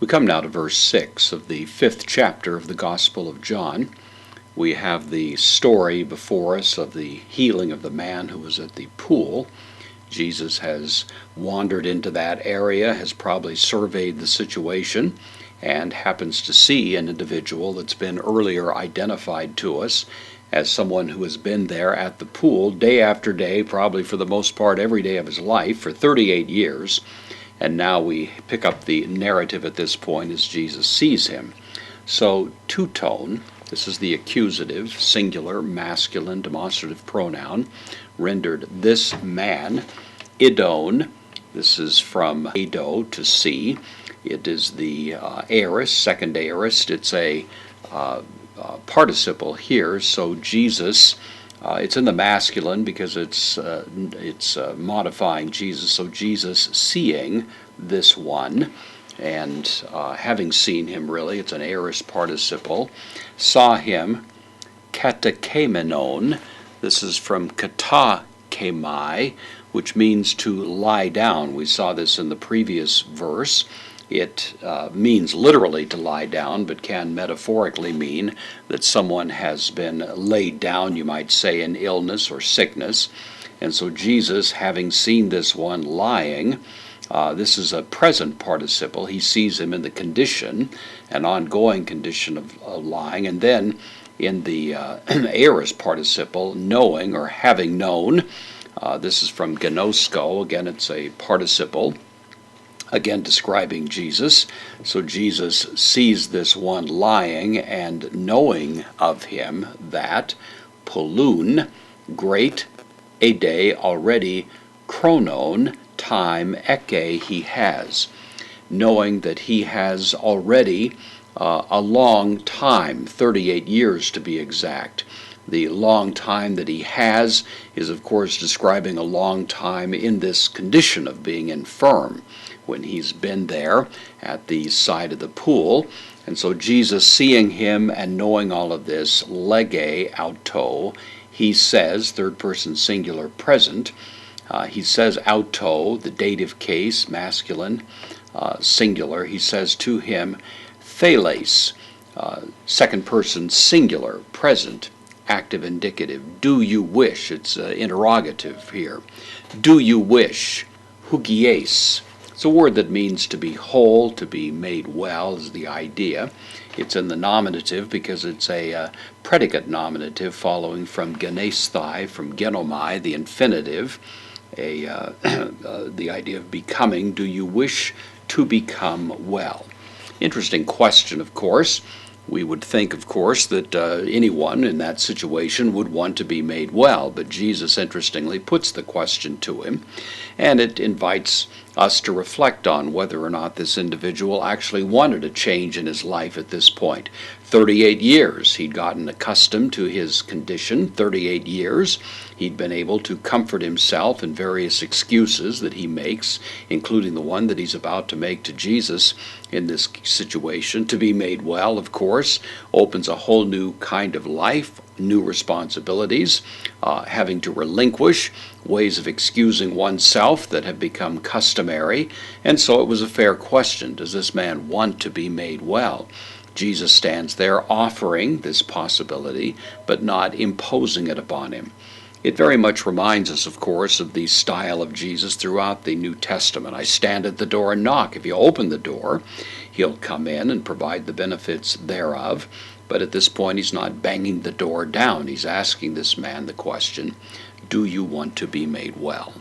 We come now to verse 6 of the 5th chapter of the Gospel of John. We have the story before us of the healing of the man who was at the pool. Jesus has wandered into that area, has probably surveyed the situation, and happens to see an individual that's been earlier identified to us as someone who has been there at the pool day after day, probably for the most part every day of his life, for 38 years. And now we pick up the narrative at this point as Jesus sees him. So, two-tone, this is the accusative, singular, masculine, demonstrative pronoun, rendered this man. Idon, this is from edo, to see. It is the aorist, second aorist. It's a participle here, so Jesus, it's in the masculine because it's modifying Jesus, so Jesus seeing this one, and having seen him, really, it's an aorist participle, saw him, katakemenon, this is from katakemai, which means to lie down. We saw this in the previous verse. It means literally to lie down, but can metaphorically mean that someone has been laid down, you might say, in illness or sickness. And so Jesus, having seen this one lying, this is a present participle. He sees him in the condition, an ongoing condition of lying. And then in the aorist participle, knowing or having known, this is from gnosko. Again, it's a participle. Again, describing Jesus. So Jesus sees this one lying, and knowing of him that, polun, great, ede, already, chronon, time, eke, he has. Knowing that he has already a long time, 38 years to be exact. The long time that he has is, of course, describing a long time in this condition of being infirm, when he's been there at the side of the pool. And so Jesus, seeing him and knowing all of this, lege auto, he says, third person singular present, he says auto, the dative case, masculine, singular, he says to him, thales, second person singular, present, active indicative, do you wish, it's interrogative here, do you wish, hugies. It's a word that means to be whole, to be made well, is the idea. It's in the nominative because it's a predicate nominative following from genesthai, from genomai, the infinitive, the idea of becoming. Do you wish to become well? Interesting question, of course. We would think, of course, that anyone in that situation would want to be made well, but Jesus, interestingly, puts the question to him, and it invites us to reflect on whether or not this individual actually wanted a change in his life at this point. 38 years he'd gotten accustomed to his condition, 38 years he'd been able to comfort himself in various excuses that he makes, including the one that he's about to make to Jesus in this situation. To be made well, of course, opens a whole new kind of life, new responsibilities, having to relinquish ways of excusing oneself that have become customary, and so it was a fair question. Does this man want to be made well? Jesus stands there offering this possibility, but not imposing it upon him. It very much reminds us, of course, of the style of Jesus throughout the New Testament. I stand at the door and knock. If you open the door, he'll come in and provide the benefits thereof. But at this point, he's not banging the door down. He's asking this man the question, do you want to be made well?